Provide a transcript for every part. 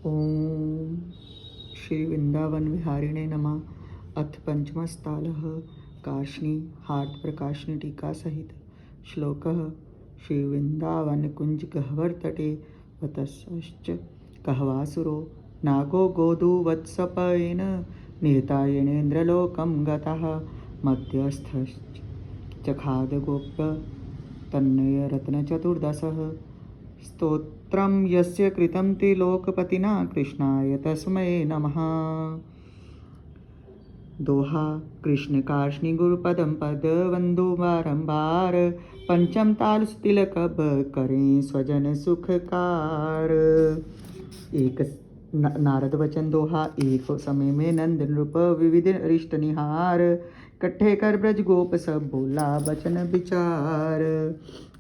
ओम श्री वृंदावन विहारिणे नमः। अथ पंचमस्तालः काष्णी हाट प्रकाशनी टीका सहित श्लोकः। श्री वृंदावन कुंज गह्वर तटे वतश्च कहवासुरो नागो गोदु वत्सपेन निहतायनेन्द्रलोकं गतः मध्यस्थश्च चखाद गोप्य तन्नय रत्नचतुर्दशः स्तोत्रं यस्य कृतं त्रिलोकपतिना कृष्णाय तस्मै नमः। दोहा कृष्ण कार्ष्णि गुरुपदम पद वंदो बारंबार पंचम ताल तिलक करें स्वजन सुखकार। एक नारद वचन दोहा। एक समय में नंद नृप विविध रिष्ट निहार कट्ठे कर ब्रज गोप सब बोला बचन विचार।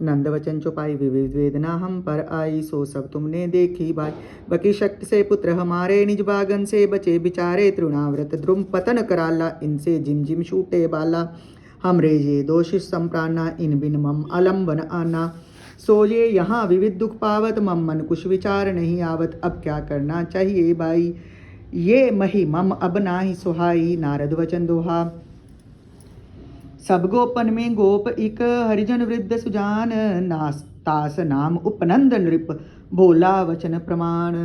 नंद वचन चौपाई विविध वेदना हम पर आई सो सब तुमने देखी भाई। बकी शक्ति से पुत्र हमारे निज बागन से बचे बिचारे तृणाव्रत द्रुम पतन कराला इनसे जिम जिम छूटे बाला। हमरे ये दोष संप्राना इन बिन मम अलम्बन आना। सो ये यहाँ विविध दुख पावत मम मन कुछ विचार नहीं आवत। अब क्या करना चाहिए भाई ये मही मम अब नाही सुहाई। नारद वचन दोहा। सब गोपन में गोप इक हरिजन वृद्ध सुजान नास्तास नाम उपनंद नृप भोला वचन प्रमाण।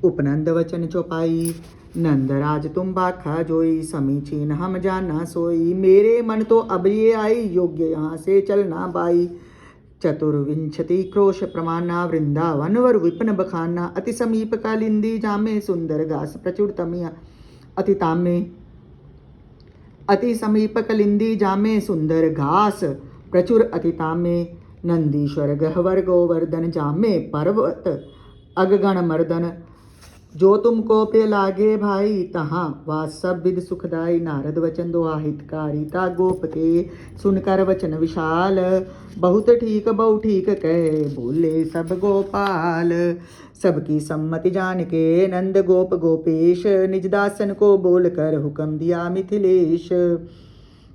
उपनंद वचन चौपाई। नंदराज तुम बाखा जोई समीचीन हम जाना सोई। मेरे मन तो अब ये आई योग्य यहाँ से चलना बाई। चतुर्विंशति क्रोश प्रमाणा वृंदावन वर विपन बखाना। अति समीप कालिंदी जामे सुंदर घास प्रचुर तमिया अति तामे। अति समीप कलिंदी जामे सुंदर घास प्रचुर अतितामे। नंदीश्वर गहवर गोवर्धन जामे पर्वत अगगण मर्दन। जो तुमको पे लागे भाई तहाँ वह सब विद सुखदाई। नारद वचन दोहा हितकारिता गोप के सुनकर वचन विशाल। बहुत ठीक बहु ठीक कहे बोले सब गोपाल। सबकी सम्मति जान के नंद गोप गोपेश निज दासन को बोलकर हुक्म दिया मिथिलेश।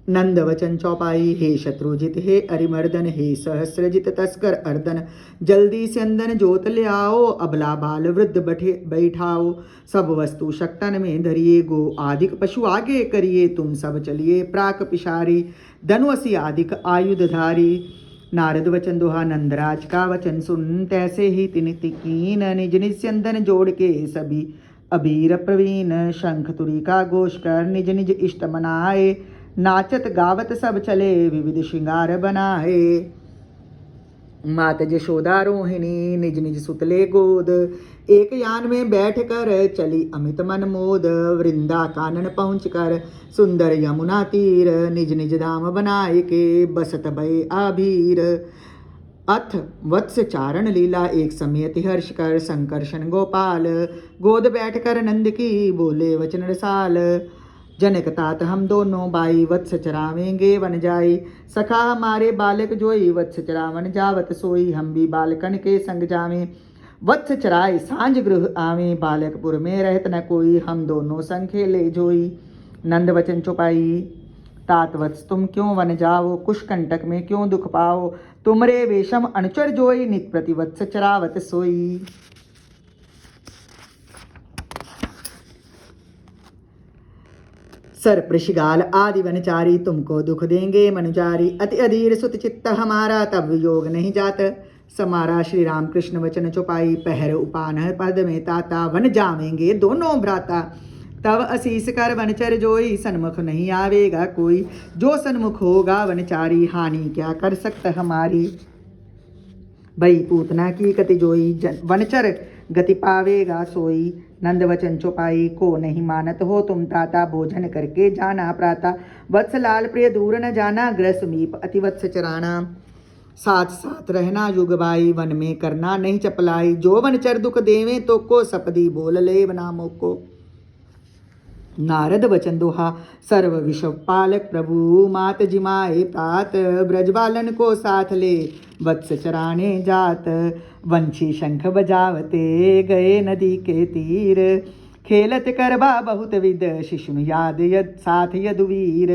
नंद वचन चौपाई। हे शत्रुजित हे अरिमर्दन हे सहस्रजित तस्कर अर्दन। जल्दी से अंदन जोत ले आओ अबला बाल वृद्ध बैठाओ। सब वस्तु शक्तन में धरिए गो आदिक पशु आगे करिए। तुम सब चलिए प्राक पिशारी धनुषी आदिक आयुधधारी। नारद वचन दोहा। नंदराज का वचन सुन तैसे ही तिन तिकीन निज निज चंदन जोड़ के सभी अबीर प्रवीण। शंख तुरी का घोष कर निज निज इष्ट मनाए। नाचत गावत सब चले विविध श्रृंगार बनाए। मात यशोदा रोहिणी निज निज सुतले गोद। एक यान में बैठ कर चली अमित मन मोद। वृंदा कानन पहुँच कर सुंदर यमुना तीर निज निज धाम बनाए के बसत भय आभीर। अथ वत्स चारण लीला एक समय हर्ष कर संकर्षण गोपाल। गोद बैठ कर नंद की बोले वचन रसाल। जनक तात हम दोनों बाई वत्स चरावेंगे वन जाई। सखा हमारे बालक जोई वत्स चरावन जावत सोई। हम भी बालकन के संग जावें वत्स चराए सांझ गृह आवें। बालकपुर में रहत न कोई हम दोनों संग खेले जोई। नंद वचन चौपाई। तात वत्स तुम क्यों वन जाओ कुश कंटक में क्यों दुख पाओ। तुमरे वेशम अनुचर जोई नित प्रति वत्स चरावत सोई। सर पृषगाल आदि वनचारी तुमको दुख देंगे मनुचारी। अति अधीर सुत चित्त हमारा तब योग नहीं जात समारा। श्री राम कृष्ण वचन चौपाई। पहर उपान पद में ताता वन जावेंगे दोनों भ्राता। तब असीस कर वनचर जोई सन्मुख नहीं आवेगा कोई। जो सन्मुख होगा वनचारी हानि क्या कर सकता हमारी। भई पूतना की कति जोई वनचर गति पावेगा सोई। नंद वचन चौपाई। को नहीं मानत हो तुम ताता भोजन करके जाना प्राता। वत्स लाल प्रिय दूर न जाना गृह समीप अति वत्स चराना। साथ साथ रहना युग भाई वन में करना नहीं चपलाई। जो वनचर दुख देवे तो को सपदी बोल ले नामों को। नारद वचन दोहा। सर्व विश्व पालक प्रभु मात जिमाए प्रात। ब्रजबालन को साथ ले वत्स चराने जात। वंशी शंख बजावते गए नदी के तीर। खेलत करबा बहुत विद शिशु याद यद साथ यदुवीर।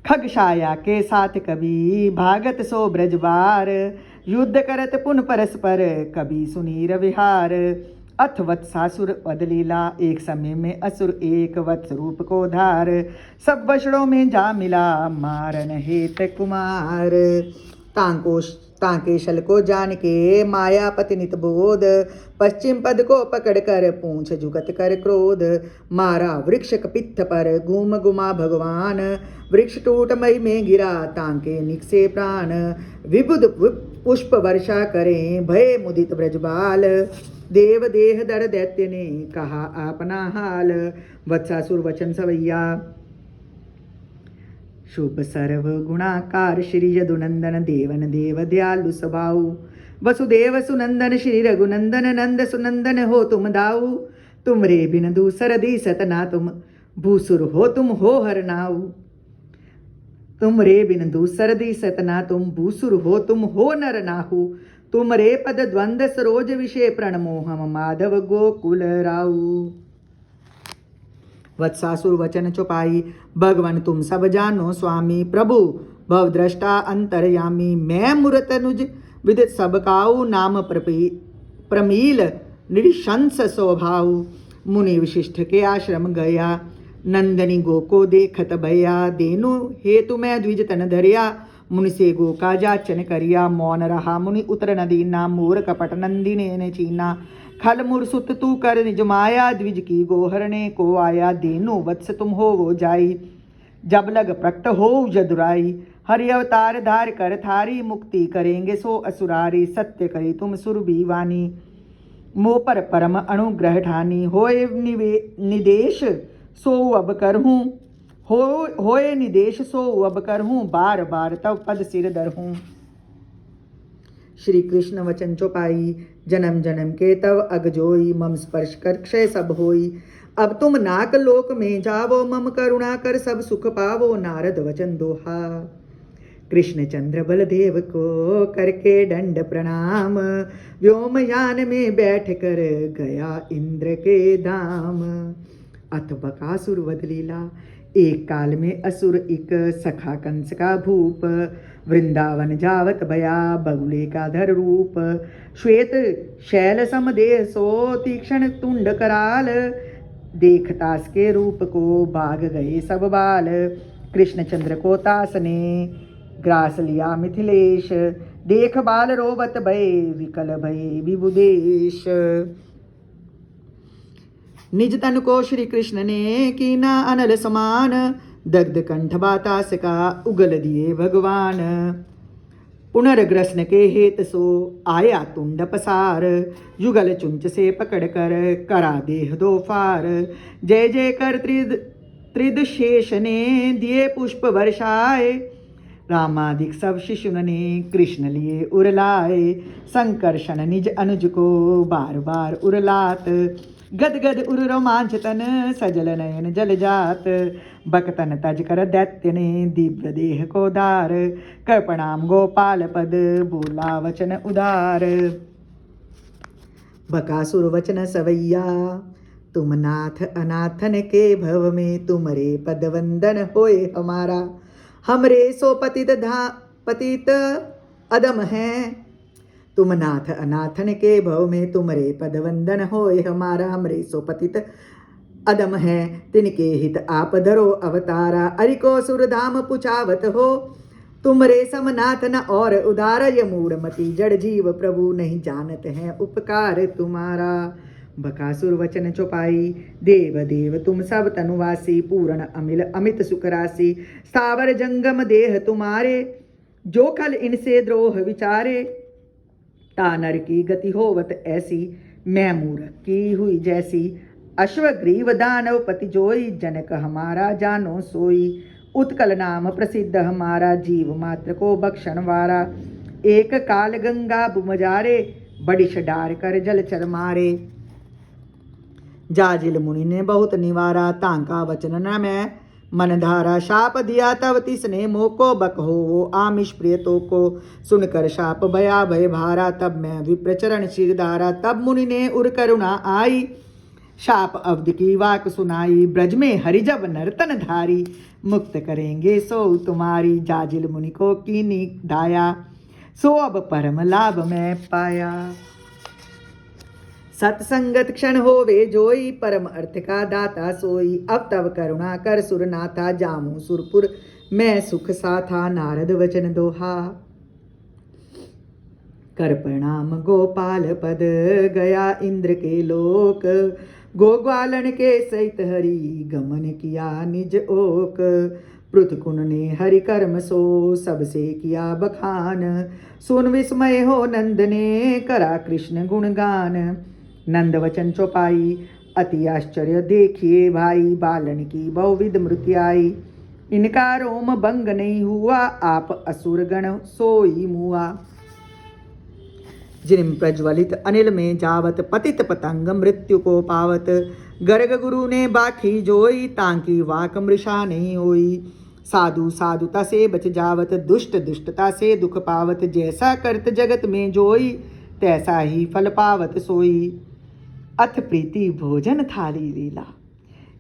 खगछाया के साथ कभी भागत सो ब्रजबार। युद्ध करत पुन परस्पर कभी सुनीर विहार। अथ वत्सासुर वध लीला, एक समय में असुर एक वत्स रूप को धार, सब वषणों में जा मिला मारन हेत कुमार। तांके शल को जान के मायापति नित बोध, पश्चिम पद को पकड़ कर पूंछ जुगत कर क्रोध, मारा वृक्ष कपित्थ पर घूम गुमा भगवान, वृक्ष टूट मई में गिरा तांके निकसे प्राण, विबुध पुष्प वर्षा करें भय मुदित ब्रजबाल, देव देह दर दैत्य ने कहा अपना हाल। वत्सासुर वचन सवैया, शुभ सर्व गुणाकार श्री यदुनंदन देवन देव दयालु स्वभाव, वसुदेव सुनंदन श्री रघुनंदन नंद सुनंदन हो तुम दाऊ, तुम रे बिन दूसर दी सतना तुम भूसुर हो तुम हो हर नाऊ, तुम रे बिन दूसर दी सतना तुम भूसुर हो तुम हो नर नाहू, तुम रे पद द्वंद सरोज विषय प्रणमो हम माधव गोकुल राऊ। वत्सासुर वचन चौपाई, भगवन तुम सब जानो स्वामी, प्रभु भवद्रष्टा अंतरयामी, मैं मूर्तनुज विदित सब काऊ, नाम प्रमील निशंस स्वभाव, मुनि विशिष्ट के आश्रम गया, नंदनी गो को देखत भया, देनु हेतु मैं द्विज तन धरिया, मुनि से गो का जाचन करिया, मौन रहा मुनि उतर नदी ना, मोर कपट नंदी ने चीना, खल मुरसुत तू कर निज माया, द्विज की गोहरने को आया, देनु वत्स तुम हो वो जाई, जब लग प्रकट हो जदुराई, हरि अवतार धार कर थारी, मुक्ति करेंगे सो असुरारी, सत्य करी तुम सुरभि वाणी, मोह पर परम अनुग्रह ठानी, होए निदेश सो अब करहूँ, होए निदेश सो अब करहूँ, बार बार तब पद सिर दरहूँ। श्री कृष्ण वचन चौपाई, जन्म जन्म के तव अगजोई, मम स्पर्श कर क्षय सब होई, अब तुम नाक लोक में जावो, मम करुणा कर सब सुख पावो, नारद वचन दोहा। कृष्ण चंद्र बलदेव को करके दंड प्रणाम, व्योमयान में बैठ कर गया इंद्र के धाम। अथ बकासुर वध लीला, एक काल में असुर एक सखा कंस का भूप, वृंदावन जावत भया बगुले का धर रूप, श्वेत शैल सम देह सो तीक्ष्ण तुंड कराल, देख तास के रूप को भाग गए सब बाल, कृष्णचंद्र को तास ने ग्रास लिया मिथिलेश, देख बाल रोबत भय विकल भय विबुदेश। निज तन को श्री कृष्ण ने कीना अनल समान, दग्ध कंठ बातास का उगल दिए भगवान, पुनर्ग्रसन के हेत सो आया तुंड पसार, युगल चुंच से पकड़ कर करा देह दो फार, जय जय कर त्रिद शेष ने दिए पुष्प वर्षाए, रामादिक सब शिशुन ने कृष्ण लिए उरलाए, संकर्षण निज अनुज को बार बार उरलात, गद गद उर रोमांच तन सजल नयन जल जात, बकतन तज कर दैत्य ने दिव्य देह को दार, कर प्रणाम गोपाल पद बोला वचन उदार। बकासुर वचन सवैया, तुम नाथ अनाथन के भव में, तुमरे पद वंदन होए हमारा, हमरे सो पतित अदम हैं, तुम नाथ अनाथन के भव में, तुमरे पद वंदन होए हमारा, हमरे सो पतित अदम है, तिनके हित आप धरो अवतारा, अरिको सुरधाम पुछावत हो, तुमरे समनाथ न और उदार, ये मूढ़मति जड़ जीव प्रभु नहीं जानत हैं उपकार तुम्हारा। बकासुर वचन चौपाई, देव देव तुम सब तनुवासी, पूर्ण अमिल अमित सुख राशि, स्थावर जंगम देह तुम्हारे, जो खल इनसे द्रोह विचारे, तानर की गति होवत ऐसी, मैं मूर्ख की हुई जैसी, अश्वग्रीव दानव पति जोई, जनक हमारा जानो सोई, उत्कल नाम प्रसिद्ध हमारा, जीव मात्र को बख्शन वारा, एक काल गंगा बुमजारे, बड़िश डार कर जलचर मारे, जाजिल मुनि ने बहुत निवारा, तांका वचन न मैं मन धारा, शाप दिया तब तिसने मोको, बक हो वो आमिष प्रिय तो को, सुनकर शाप भया भय भारा, तब मैं विप्रचरण शिरधारा, तब मुनि ने उर करुणा आई, शाप अवधि की वाक सुनाई, ब्रज में हरि जब नर्तन धारी, मुक्त करेंगे सो तुम्हारी, जाजिल मुनि को कीनी दाया, सो अब परम लाभ मैं पाया। सत्संगत क्षण होवे जोई, परम अर्थ का दाता सोई। अब तब करुणा कर सुरनाथा, जामू सुरपुर मैं सुख साथा। नारद वचन दोहा, कर प्रणाम गोपाल पद, गया इंद्र के लोक। गोग्वालन के सहित हरि, गमन किया निज ओक। पृथकुन ने हरि कर्म सो, सबसे किया बखान। सुन विस्मय हो नंद ने, करा कृष्ण गुणगान। नंद वचन चौपाई, अति आश्चर्य देखिए भाई। बालन की बहुविध मृत्यु आई, इनका रोम भंग नहीं हुआ। आप असुर गण सोई मुआ। जिन प्रज्वलित अनिल में जावत, पतित पतंग मृत्यु को पावत। गर्ग गुरु ने बाखी जोई, तांकी वाक मृषा नहीं होई। साधु साधुता से बच जावत, दुष्ट दुष्टता से दुख पावत। जैसा करत जगत में जोई, तैसा ही फल पावत सोई। अथ प्रीति भोजन थाली लीला,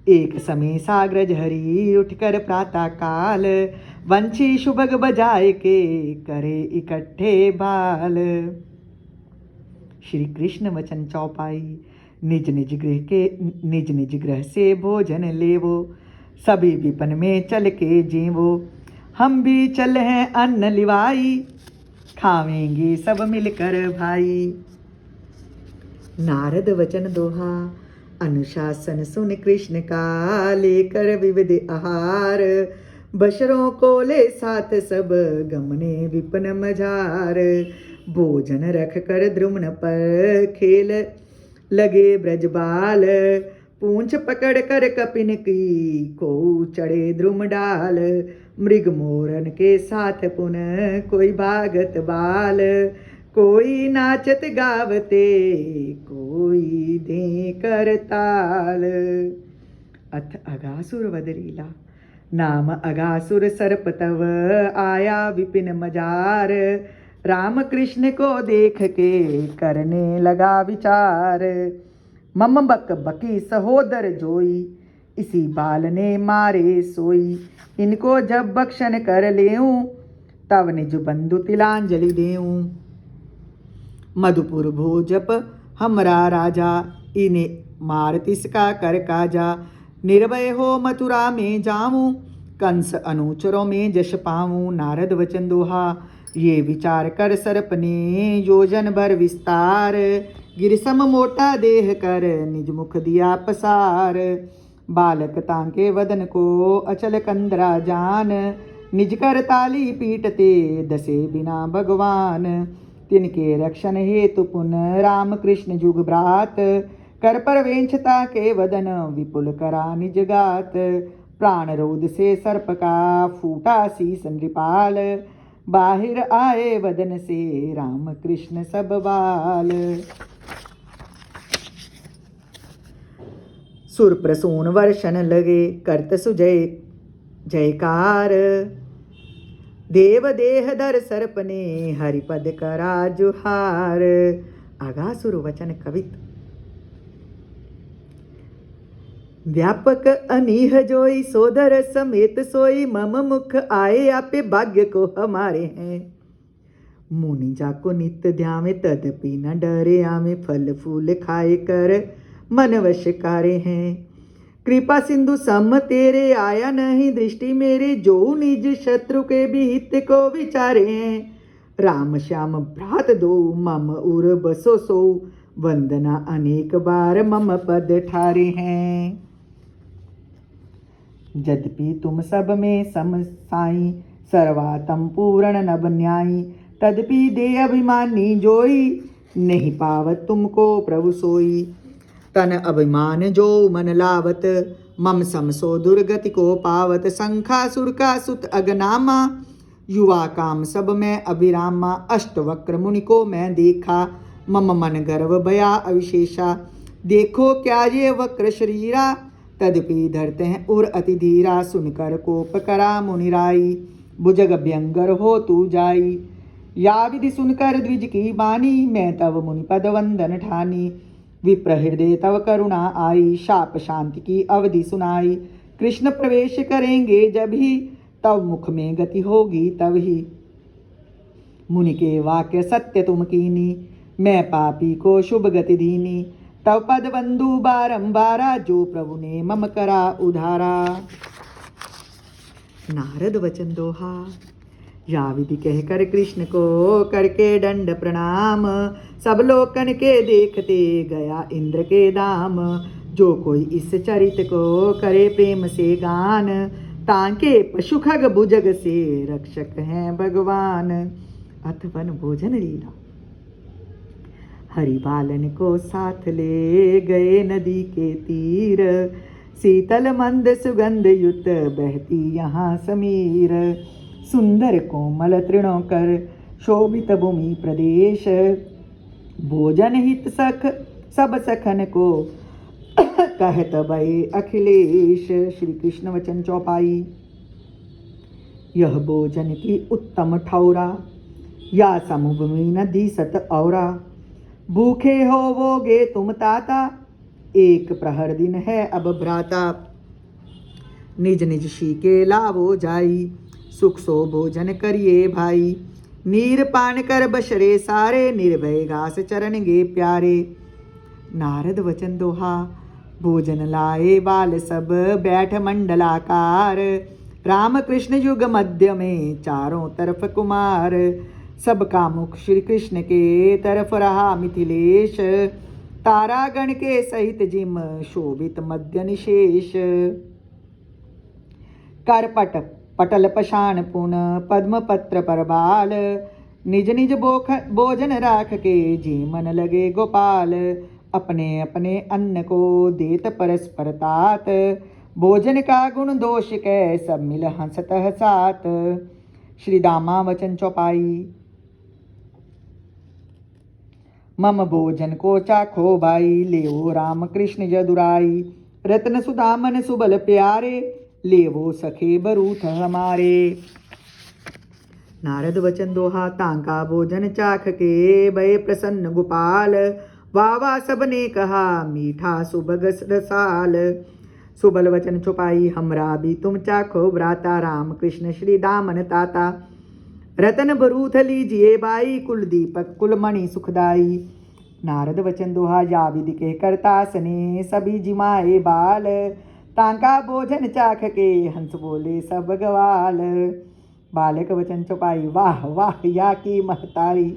एक समय साग्रज हरि। उठकर प्रातः काल, वंशी शुभग बजाए के, करे इकट्ठे बाल। श्री कृष्ण वचन चौपाई, निज निज गृह से भोजन लेवो। सभी विपन में चल के जीवो, हम भी चल हैं अन्न लिवाई। खावेंगे सब मिलकर भाई। नारद वचन दोहा, अनुशासन सुन कृष्ण का। लेकर विविध आहार, बशरों को ले साथ सब। गमने विपन मझार, भोजन रख कर द्रुमन पर। खेल लगे ब्रजबाल, पूंछ पकड़ कर कपिन की। को चढ़े द्रुम डाल, मृग मोरन के साथ पुनः। कोई भागत बाल, कोई नाचत गावते। कोई दे कर ताल। अथ अगासुर वध लीला, नाम अगासुर सर्प तव। आया विपिन मजार, राम कृष्ण को देख के करने लगा विचार। मम बक बकी सहोदर जोई, इसी बाल ने मारे सोई। इनको जब बख्शन कर लेऊं, तब निज बंधु तिलांजलि देऊं। मधुपुर भोजप हमरा राजा, इन्हें मार तिसका कर काजा। निर्भय हो मथुरा में जाऊं, कंस अनुचरों में जश पाऊं। नारद वचन दोहा, ये विचार कर सर्प ने योजन भर विस्तार। गिरसम मोटा देह कर निज मुख दिया पसार। बालक तांके वदन को अचल कंदरा जान। निज कर ताली पीटते दसे बिना भगवान। तिनके रक्षण हेतु पुन राम कृष्ण जुग भ्रात। कर पर वेंछता के वदन विपुल करा निज गात। प्राण रोध से सर्प का फूटा शीस नृपाल। बाहिर आए वदन से राम कृष्ण सब बाल। सुर प्रसून वर्षण लगे करत सुजय जयकार। देव देह धर सर्प ने हरिपद करा जुहार। अगासुर वचन कवित, व्यापक अनीह जोई सोदर समेत सोई। मम मुख आए आपे भाग्य को हमारे हैं। मुनि जाको नित्य ध्यावे तदपि न डरे आमे। फल फूल खाए कर मन वशकारे हैं। कृपा सिंधु सम तेरे आया नहीं दृष्टि मेरे। जो निज शत्रु के भी हित को विचारे हैं। राम श्याम भ्रात दो मम उर बसो सो। वंदना अनेक बार मम पद ठारे हैं। यद्यपि तुम सब में सम साई, सर्वातम पूर्ण नभ न्यायी। तदपि दे अभिमानी जोई, नहीं पावत तुमको प्रभु सोई। तन अभिमान जो मन लावत, मम सम सो दुर्गति को पावत। शंखासुर का सुत अगनामा, युवा काम सब में अभिरामा। अष्टवक्र मुनि को मैं देखा, मम मन गर्व भया अविशेषा। देखो क्या ये वक्र शरीरा, तदपि धरते हैं उर अति धीरा। सुनकर कोप करा मुनिराई, भुजग व्यंगर हो तू जाई। या विधि सुनकर द्विज की बानी, मैं तव मुनि पद वंदन ठानी। विप्र हृदय तव करुणा आई, शाप शांति की अवधि सुनाई। कृष्ण प्रवेश करेंगे जब ही, तब मुख में गति होगी तब ही। मुनि के वाक्य सत्य तुम कीनी, मैं पापी को शुभ गति दीनी। तव पद बंधु बारंबारा, जो प्रभु ने मम करा उधारा। नारद वचन दोहा। या विधि कहकर कृष्ण को करके दंड प्रणाम, सब लोकन के देखते गया इंद्र के धाम। जो कोई इस चरित को करे प्रेम से गान, तांके पशु खग भुजग से रक्षक हैं भगवान। अथ वन भोजन लीला। हरि बालन को साथ ले गए नदी के तीर, शीतल मंद सुगंध युत बहती यहाँ समीर। सुंदर कोमल तृणों कर शोभित भूमि प्रदेश, भोजन हित सख सब सखन को कहत भय अखिलेश। श्री कृष्ण वचन चौपाई। यह भोजन की उत्तम ठौरा, या समभूमि नदी सत औरा। भूखे होवोगे तुम ताता, एक प्रहर दिन है अब भ्राता। निज निज शीके लावो जाई, सुख सो भोजन करिए भाई। नीर पान कर बशरे सारे, निर्भय घास चरनगे प्यारे। नारद वचन दोहा। भोजन लाए बाल सब बैठ मंडलाकार, राम कृष्ण युग मध्य में चारों तरफ कुमार। सबका मुख श्री कृष्ण के तरफ रहा मिथिलेश, तारागण के सहित जिम शोभित मध्य निशेष। कर पटल पशान पुन पद्म पत्र पर बाल, निज निज भोजन राख के जी मन लगे गोपाल। अपने अपने अन्न को देत परस्पर तात, भोजन का गुण दोष कै सब मिल हंसत साथ। श्री दामा वचन चौपाई। मम भोजन को चाखो भाई, लेवो राम कृष्ण जदुराई। रत्न सुदामन सुबल प्यारे, लेवो सखे बरूथ हमारे। नारद वचन दोहा। तांका भोजन चाख के भय प्रसन्न गोपाल, वावा सबने कहा मीठा सुबग रसाल। सुबल वचन चौपाई। हमरा भी तुम चाखो भ्राता, राम कृष्ण श्री दामन ताता। रतन बरूथ लीजिए बाई, कुल दीपक कुलमणि सुखदाई। नारद वचन दोहा। या विधि के करता सने सभी जिमाए बाल, तांका भोजन चाख के हंस बोले सब गवाल। बालक वचन चौपाई। वाह वाह या की महतारी,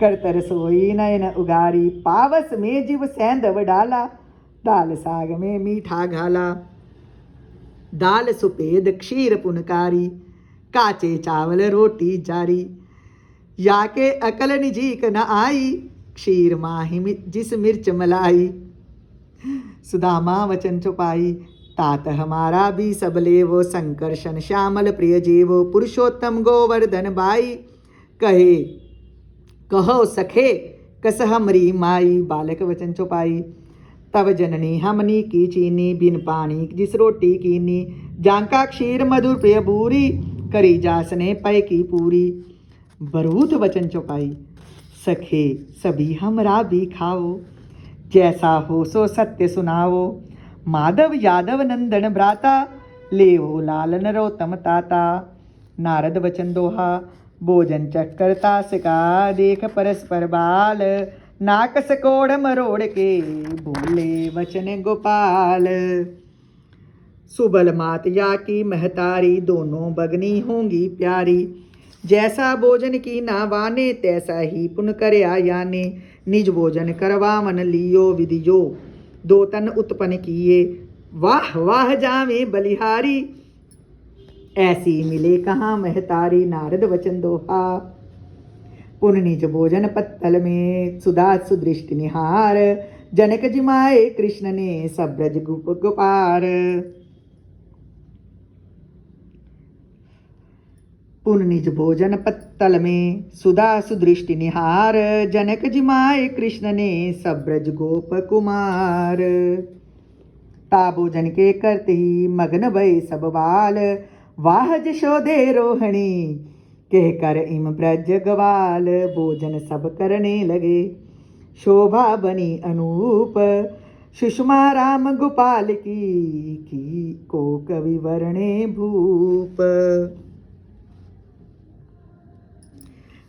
करतर सोई नयन उगारी। पावस में जीव सैंधव डाला, दाल साग में मीठा घाला। दाल सुपेद क्षीर पुनकारी, काचे चावल रोटी जारी। या के अकल निजीक न आई, क्षीर माही जिस मिर्च मलाई। सुदामा वचन चौपाई। तात हमारा भी सबले वो, संकर्षण श्यामल प्रिय जीवो। पुरुषोत्तम गोवर्धन बाई, कहे कहो सखे कस हमरी माई। बालक वचन चौपाई। तब जननी हमनी की चीनी, बिन पानी जिस रोटी कीनी। जांका क्षीर मधुर प्रिय भूरी, करी जासने पै की पूरी। बरूथ वचन चौपाई। सखे सभी हमरा भी खाओ, जैसा हो सो सत्य सुनाओ। माधव यादव नंदन भ्राता, लेवो लाल नरोत्तम ताता। नारद वचन दोहा। भोजन चक्कर तास का देख परस्पर बाल, नाकस कोड़ मरोड़ के बोले वचन गोपाल। सुबल मात या की महतारी, दोनों बगनी होंगी प्यारी। जैसा भोजन की ना वाने, तैसा ही पुन करया याने। निज भोजन करवावन लियो विधियो, दो तन उत्पन्न किए। वाह वाह जावे बलिहारी, ऐसी मिले कहाँ महतारी। नारद वचन दोहा। पुन निज भोजन पत्तल में सुधा सुदृष्टि निहार, जनक जिमाए कृष्ण ने सब ब्रज गोपार। पुन निज भोजन पत्तल में सुधा सुदृष्टि निहार, जनक जिमाए कृष्ण ने सब ब्रज गोप कुमार। ता भोजन के करते ही मग्न भय सब बाल, वाह जशोदे रोहिणी कह कर इम ब्रज गवाल। भोजन सब करने लगे, शोभा बनी अनूप, सुषमा राम गोपाल की को कवि वर्णे भूप।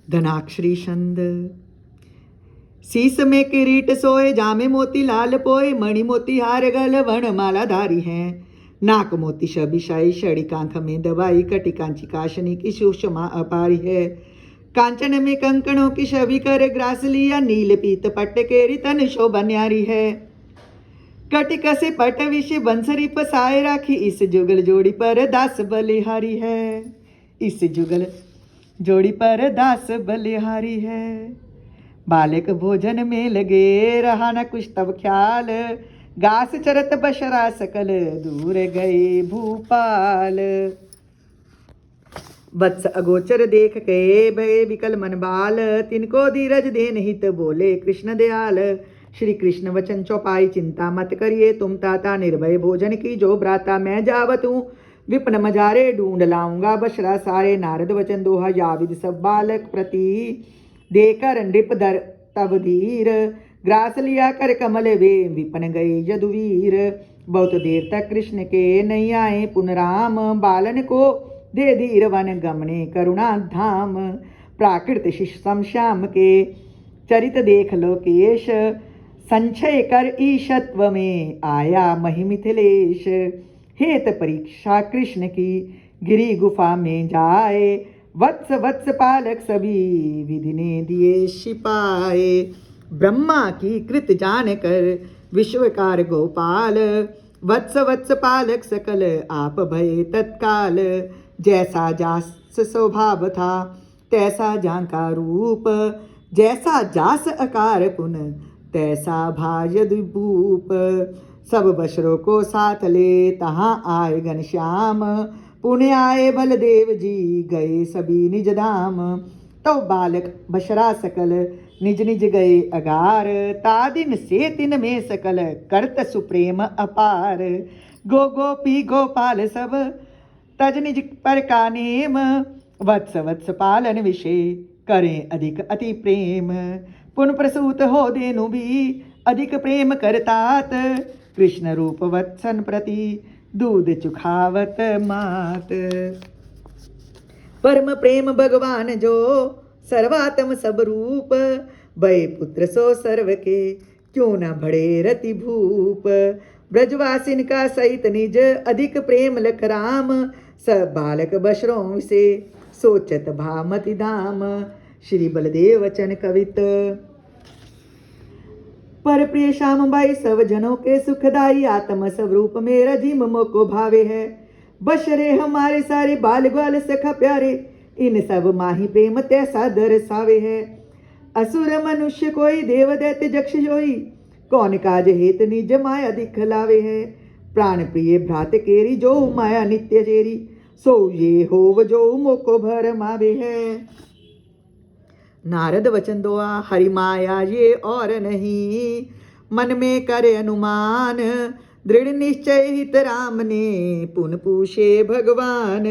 धनाक्षरी छंद। शीस में किरीट सोए, जामे मोती लाल पोए, मणि मोती हार गल वण माला धारी हैं। नाक मोती शबिशाई, शड़ी कांख में दवाई, कटी कांची काशनी की सुषमा अपारी है। कांचन में कंकणों की छवि कर ग्रास लिया, नील पीत पट्ट केरी तन शोभा न्यारी है। कटिक से पट विष बंसरी पसाए राखी, इस जुगल जोड़ी पर दास बलिहारी है। इस जुगल जोड़ी पर दास बलिहारी है। बालक भोजन में लगे, रहा न कुछ तब ख्याल, घास चरत बशरा सकल, दूर गए भूपाल। वत्स अगोचर देख के भय विकल मन बाल, तिनको धीरज देन हित बोले कृष्ण दयाल। श्री कृष्ण वचन चौपाई, चिंता मत करिए तुम ताता, निर्भय भोजन की जो भ्राता, मैं जावत हूँ विपन मजारे, ढूंढ लाऊंगा बशरा सारे। नारद वचन दोहा, याविद सब बालक प्रति, देकर नृप दर तब धीर, ग्रास लिया कर कमल वे, विपन गए यदुवीर। बहुत देर तक कृष्ण के नहीं आए पुन राम, बालन को दे धीर वन गमने करुणा धाम। प्राकृत शिशम श्याम के चरित देख लोकेश, संचय कर ईशत्व में आया महिमिथिलेश। हेत परीक्षा कृष्ण की गिरी गुफा में जाए, वत्स वत्स पालक सभी विधि ने दिए छिपाए। ब्रह्मा की कृत जान कर विश्वकार गोपाल, वत्स वत्स पालक सकल आप भय तत्काल। जैसा जास स्वभाव था तैसा जांका रूप, जैसा जास आकार पुन तैसा भाय भूप। सब बशरों को साथ ले तहाँ आए घनश्याम, पुण्य आए बलदेव जी गए सभी निज धाम। तो बालक बशरा सकल निज निज गए अगार, तादिन से तिन में सकल करत सुप्रेम अपार। गो गोपी गोपाल सब तज निज पर का नेम, वत्स वत्स पालन विषय करें अधिक अति प्रेम। पुन प्रसूत हो देनु भी अधिक प्रेम करतात, कृष्ण रूप वत्सन प्रति दूध चुखावत मात। परम प्रेम भगवान जो सर्वात्म सब रूप, भय पुत्र सो सर्व के क्यों न भड़े रति भूप। ब्रजवासिन का सहित निज अधिक प्रेम लख राम, सब बालक बशरों से सोचत भामति धाम। श्री बलदेव वचन कवित। पर प्रिय श्याम भाई सब जनों के सुखदाई, आत्म स्वरूप मेरा जिम मोको भावे है। बशरे हमारे सारे बाल ग्वाल सखा प्यारे, इन सब माही प्रेम तैसा दरसावे है। असुर मनुष्य कोई देव दैत्य जक्ष जोई, कौन काज हेत निज माया दिखलावे है। प्राण प्रिय भ्रात केरी जो माया नित्य चेरी, सो ये होव जो मोको भर मावे है। नारद वचन दोआ, हरि माया ये और नहीं, मन में करे अनुमान, दृढ़ निश्चय हित राम ने पुन पूछे भगवान।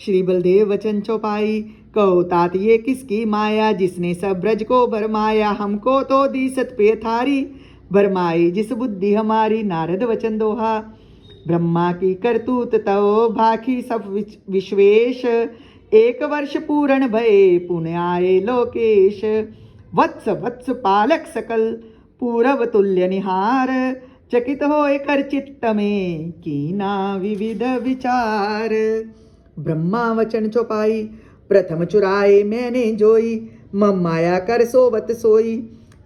श्री बलदेव वचन चौपाई, कहो तात ये किसकी माया, जिसने सब ब्रज को भरमाया, हमको तो दी सत पे थारी, भरमाई जिस बुद्धि हमारी। नारद वचन दोहा, ब्रह्मा की करतूत तो भाखी सब विश्वेश, एक वर्ष पूर्ण भये पुण्य आए लोकेश। वत्स वत्स पालक सकल पूरव तुल्य निहार, चकित होए कर चित्त में कीना विविध विचार। ब्रह्मा वचन चौपाई, प्रथम चुराए मैंने जोई, मम माया कर सोवत सोई।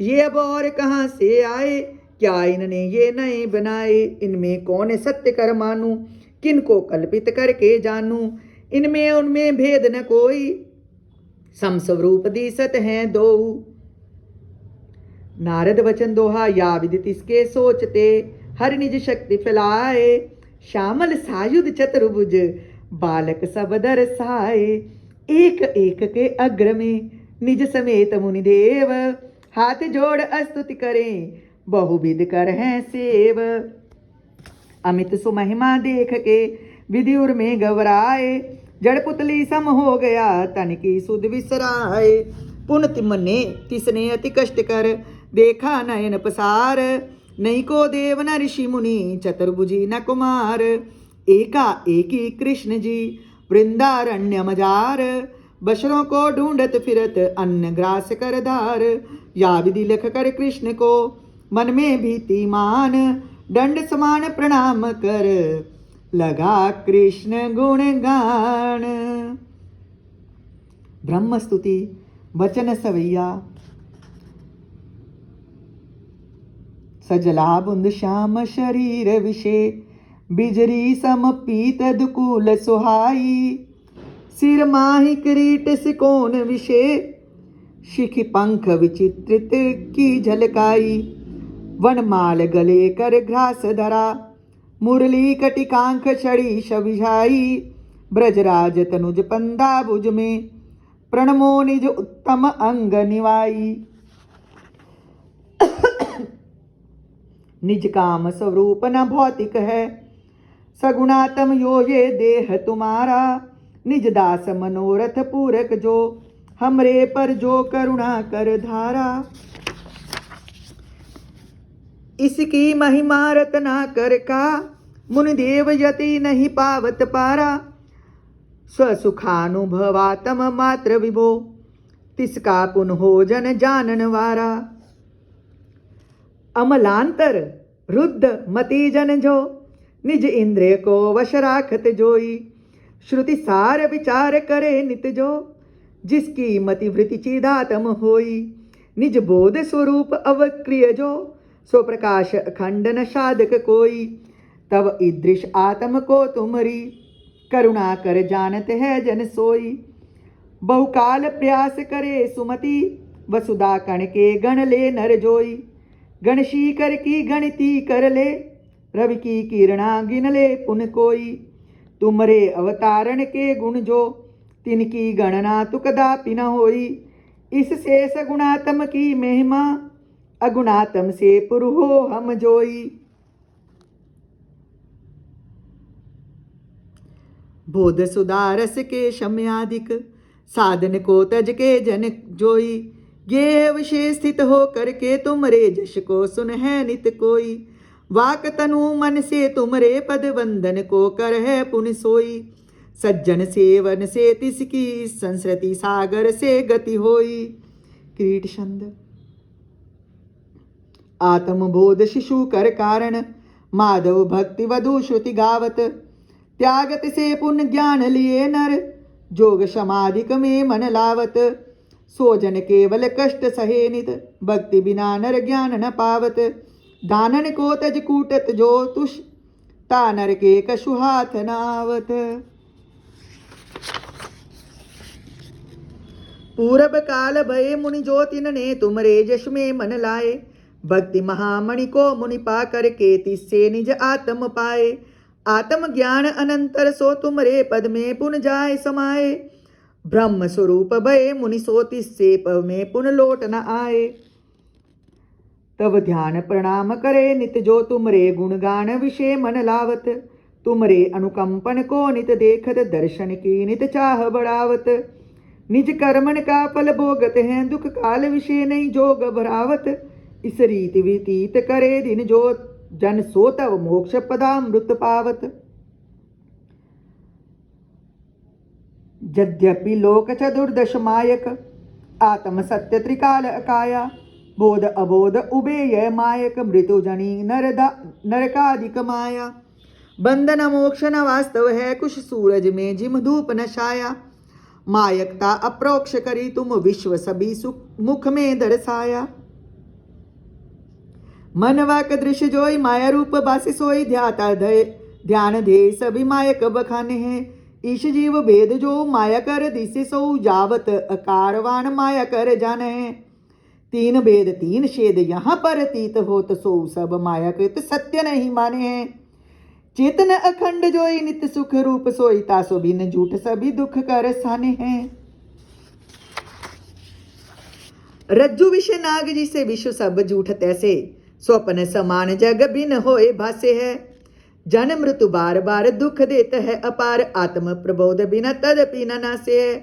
ये अब और कहाँ से आए, क्या इनने ये नए बनाए। इनमें कौन सत्य कर मानूं, किनको कल्पित करके जानूं। इनमें उनमें भेद न कोई, समस्वरूप दिसत हैं दो। नारद वचन दोहा, या विदित इसके सोचते, हर निज शक्ति फैलाए। श्यामल सायुध चतुर्भुज बालक सब दरसाए, एक एक के अग्र में निज समेत मुनिदेव, हाथ जोड़ स्तुति करें बहुविध कर हैं सेव। अमित सुमहिमा देख के विधिउर में घबराए, जड़ पुतली सम हो गया तन की सुध विसराए। पुन तिमने तिसने अति कष्ट कर देखा नयन पसार, नहीं को देव न ऋषि मुनि चतुर्भुजी न कुमार। एका एकी कृष्ण जी वृंदारण्य मजार, बशरों को ढूंढत फिरत अन्न ग्रास कर धार। या विधि लिख कर कृष्ण को मन में भीति मान। दंड समान प्रणाम कर लगा कृष्ण गुण गान। ब्रह्म स्तुति वचन सवैया। सजला बुंद श्याम शरीर विषे। बिजरी सम पीत दुकूल सुहाई। सिर माहि किरीट सिकोन विषे। शिखि पंख विचित्रित की झलकाई। वनमाल गले कर घ्रास धरा। मुरली कटिकांख छड़ी शविझाई। ब्रजराज तनुज पंदा भुज में। प्रणमो निज उत्तम अंग निवाई। निज काम स्वरूप न भौतिक है। सगुणातम यो ये देह तुम्हारा। निज दास मनोरथ पूरक जो। हमरे पर जो करुणा कर धारा। इसकी महिमा रतना कर का। मुनि देव यति नहीं पावत पारा। स्वसुखानुभवातम मात्र विभो। तिसका पुन हो जन जानन वारा। अमलांतर रुद्ध मति जन जो। निज इंद्रिय को वश राखत जोई। श्रुति सार विचार करे नित जो। जिसकी मति वृत्ति चिदात्म होई। निज बोध स्वरूप अवक्रिय जो। सो प्रकाश अखंड न साधक कोई। तब ईदृश आत्म को तुमरी। करुणा कर जानत है जन सोई। बहुकाल प्रयास करे सुमति। वसुधा कण के गण ले नर जोई। गणशी कर की गणती कर ले। रवि की किरणा गिन ले पुन कोई। तुमरे अवतारण के गुण जो। तिनकी गणना तु कदापि न होई। इससे सगुणात्म की महिमा। अगुणात्म से पुरहो हम जोई। बोध सुदारस के शम्यादिक। साधन को तज के जन जोई। ये विशेष स्थित हो करके तुमरे जश को सुन है नित कोई। वाक तनु मन से तुमरे पद वंदन को कर है पुन सोई। सज्जन सेवन से तिसकी संस्कृति सागर से गति होई। किरीट छंद। आत्मबोध शिशु कर कारण। माधव भक्ति वधु श्रुति गावत। त्यागत से पुण्य ज्ञान लिए नर। जोग समाधिक में मन लावत। सोजन केवल कष्ट सहे नित। भक्ति बिना नर ज्ञान न पावत। दानन को तज कूटत जो तुष। तानर के कछु हाथ नावत। पूरब काल भये मुनि जो तिन्हने तुमरे जश में मन लाए। भक्ति महामणि को मुनि पा करके तिससे निज आत्म पाए। आत्म ज्ञान अनंतर सो तुमरे पद में पुन जाए समाए। ब्रह्म स्वरूप भये मुनि सो तिससे पद में पुन लौट न आए। तब ध्यान प्रणाम करे नित जो तुमरे गुणगान विषय मन लावत। तुमरे अनुकंपन को नित देखत दर्शन की नित चाह बढ़ावत। निज कर्मन का फल भोगत हैं दुख काल विषय नहीं जोग भरावत। इस रीति व्यतीत करे दिन जो जन सो तव मोक्ष पदामृत पावत। यद्यपि लोक चतुर्दश मायक। आत्म सत्य त्रिकाल अकाया। बोध अबोध उभेय मायक। मृत्युजनी नरकादिक माया। बंधन मोक्ष न वास्तव है कुछ सूरज में जिम धूप न छाया। मायकता अप्रोक्ष करी तुम विश्व सभी सुख मुख में दर्शाया। मन वाक दृश्य जोई माया रूप बासी सोई। ध्याता ध्यान दे सभी मायक बखाने हैं। ईश जीव भेद जो माया कर दिसे सो जावत। अकारवान माया कर जाने हैं। तीन भेद तीन छेद यहाँ पर अतीत होत सो सब माया कृत सत्य नहीं माने हैं। चेतन अखंड जोई नित्य सुख रूप सोई। तासो बिन झूठ सभी दुख कर साने हैं। रज्जु विषय नाग जिसे विश्व सब झूठ तैसे। स्वप्न समान जग बिन होए भासे है। जन मृत्यु बार बार दुख देत है अपार। आत्म प्रबोध बिना तदपि न नासे है।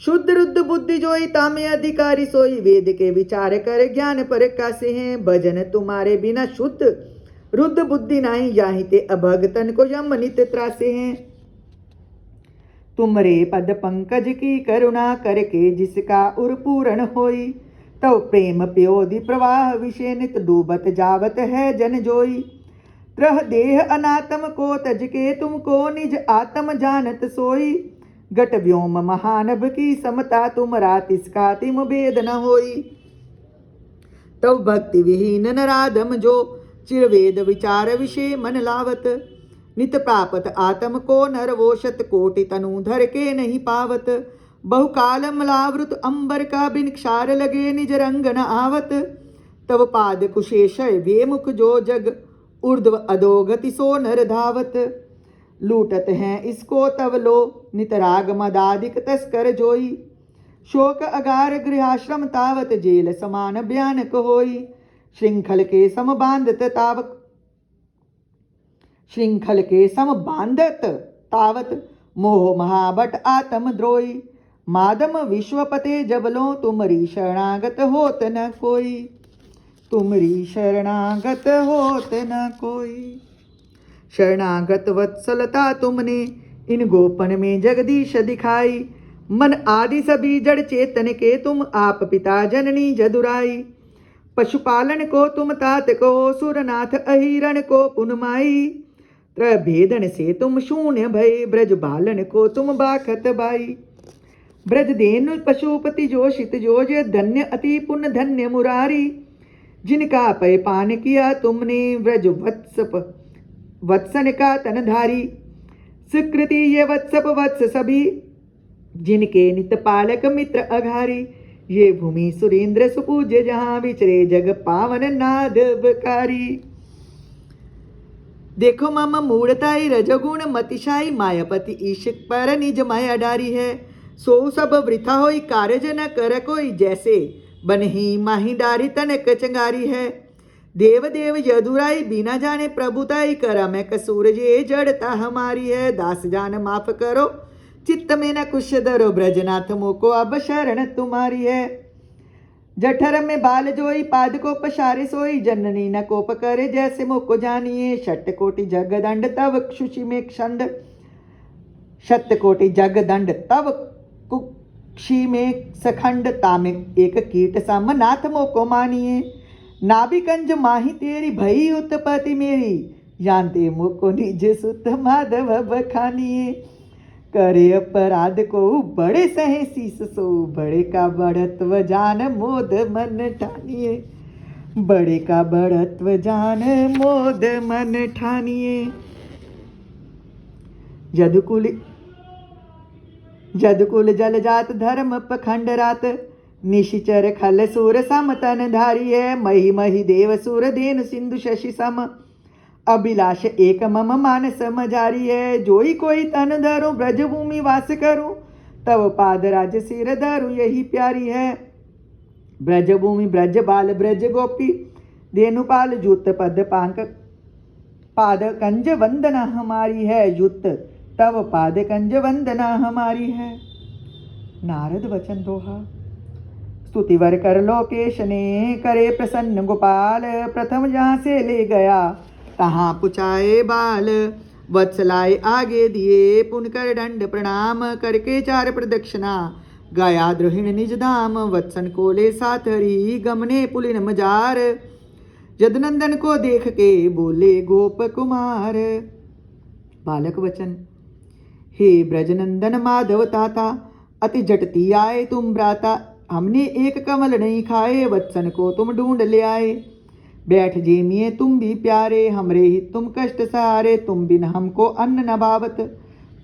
शुद्ध रुद्ध बुद्धि जोई तामे अधिकारी सोई। वेद के विचार कर ज्ञान पर कासे हैं। भजन तुम्हारे बिना शुद्ध रुद्ध बुद्धि नाही। याहि ते अभगतन को यम नित त्रासे हैं। तुमरे पद पंकज की करुणा करके जिसका उर पूर्ण होई। तव प्रेम प्योदि प्रवाह विषय नित डूबत जावत है जन जोई। त्रह देह अनात्म को तज के तुमको निज आत्म जानत सोई। घट व्योम महानभ की समता तुमरा तिसका तिम भेद न होई। तव भक्ति विहीन नराधम जो चिरवेद विचार विषय मन लावत। नित प्रापत आत्म को नर वो शत कोटि तनु धर के नहीं पावत। बहुकाल मलावृत अंबर का बिन क्षार लगे निज रंग न आवत। तव पाद कुशेषय वे मुख जो जग ऊर्ध्व अधोगति सो नर धावत। लूटत हैं इसको तव लो नितराग मदादिक तस्कर जोई। शोक अगार गृहाश्रम तावत जेल समान भयानक होई। श्रृंखल के सम बांधत तावक श्रृंखल के सम बांधत तावत मोह महाबट आत्म द्रोही। मादम विश्वपते जबलो तुमरी शरणागत होत न कोई। तुमरी शरणागत होत न कोई। शरणागत वत्सलता तुमने इन गोपन में जगदीश दिखाई। मन आदि सभी जड़ चेतन के तुम आप पिता जननी जदुराई। पशुपालन को तुम तात को सुरनाथ अहिरण को पुनमाई। त्रभेदन से तुम शून्य भय ब्रज बालन को तुम बाखत बाई। ब्रज देनु पशुपति जोशित जोज धन्य अति पुण्य धन्य मुरारी। जिनका पय पान किया तुमने व्रज वत्सन का तनधारी। सुकृति ये वत्सप वत्स सभी जिनके नित पालक मित्र अघारी। ये भूमि सुरेंद्र सुपूज्य जहां विचरे जग पावन नाद बकारी। देखो मामा मूढ़ताई रजगुण मतिशाई मायापति ईशिक पर निज माया डारी है। सो सब वृथा होई कारज न कर कोई जैसे बनही माही डारी तनक चंगारी है। देव देव यदुराई बिना जाने प्रभुताई करा मैं कसूर ये जड़ता हमारी है। दास जान माफ करो चित्त में न कुश धरो ब्रजनाथ मोको अब शरण तुम्हारी है। जठर में बाल जोई पाद को पशारे सोई। जननी न कोप करे जैसे मोको जानिए। शत कोटि जग दंड तव क्षुषि में क्षंड। शत कोटि जग दंड तव कुक्षी में सखंड। तामे एक कीट सम नाथ मोको मानिए। नाभिकंज माही तेरी भई उत्पत्ति मेरी। जानते मोको निज सुत माधव बखानिए। करे अपराध को बड़े सहे शीस सो। बड़े का बढ़त्व जान मोद मन ठानिए। बड़े का बढ़त्व जान मोद मन ठानिए। जदकुल जल जात धर्म पखंड रात। निशिचर खल सूर सम तन धारी है। मही मही देव सूर देन सिंधु शशि सम। अभिलाष एक मम मानस मजारी है। जोई कोई तन धरो ब्रज भूमि वास करूं। तव पाद राज सिर धरू यही प्यारी है। ब्रज भूमि ब्रज बाल ब्रज गोपी देनुपाल जुत पद पांक पाद कंज वंदना हमारी है। युत तव पाद कंज वंदना हमारी है। नारद वचन दोहा। स्तुतिवर कर लोकेश ने करे प्रसन्न गोपाल। प्रथम जहाँ से ले गया तहाँ पुछाए बाल। वत्सलाए आगे दिए पुन कर दंड प्रणाम। करके चार प्रदक्षिणा गाया द्रोहिण निज धाम। वत्सन को ले साथ हरी गमने पुलिन मजार। जदनंदन को देख के बोले गोप कुमार। बालक वचन। हे ब्रजनंदन माधव ताता अति जटती आए तुम भ्राता। हमने एक कमल नहीं खाए वत्सन को तुम ढूंढ ले आए। बैठ जेमिए तुम भी प्यारे हमरे ही तुम कष्ट सहारे। तुम बिन हमको अन्न न भावत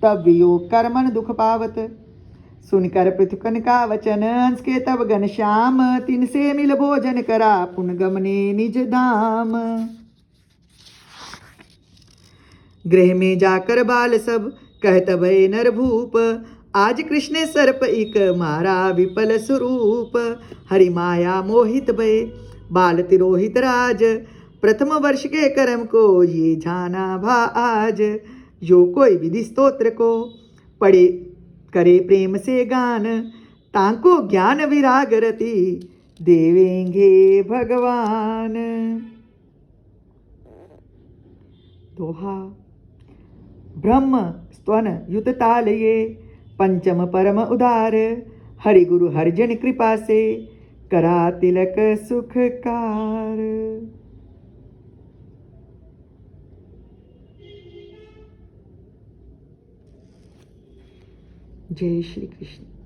तब वियोग कर मन दुख पावत। सुनकर पृथुकन का वचन हंस के तब घनश्याम। तिन से मिल भोजन करा पुन गमने निज धाम। गृह में जाकर बाल सब कहत भय नर भूप। आज कृष्ण सर्प इक मारा विपल स्वरूप। हरि माया मोहित भय बाल तिरोहित राज। प्रथम वर्ष के कर्म को ये जाना भा आज। जो कोई विधि स्तोत्र को पढ़े करे प्रेम से गान। तांको ज्ञान विराग रति देवेंगे भगवान। दोहा। ब्रह्म स्तवन युत ताल ये पंचम परम उदार, हरि गुरु हरिजन कृपा से, करा तिलक सुखकार। जय श्री कृष्ण।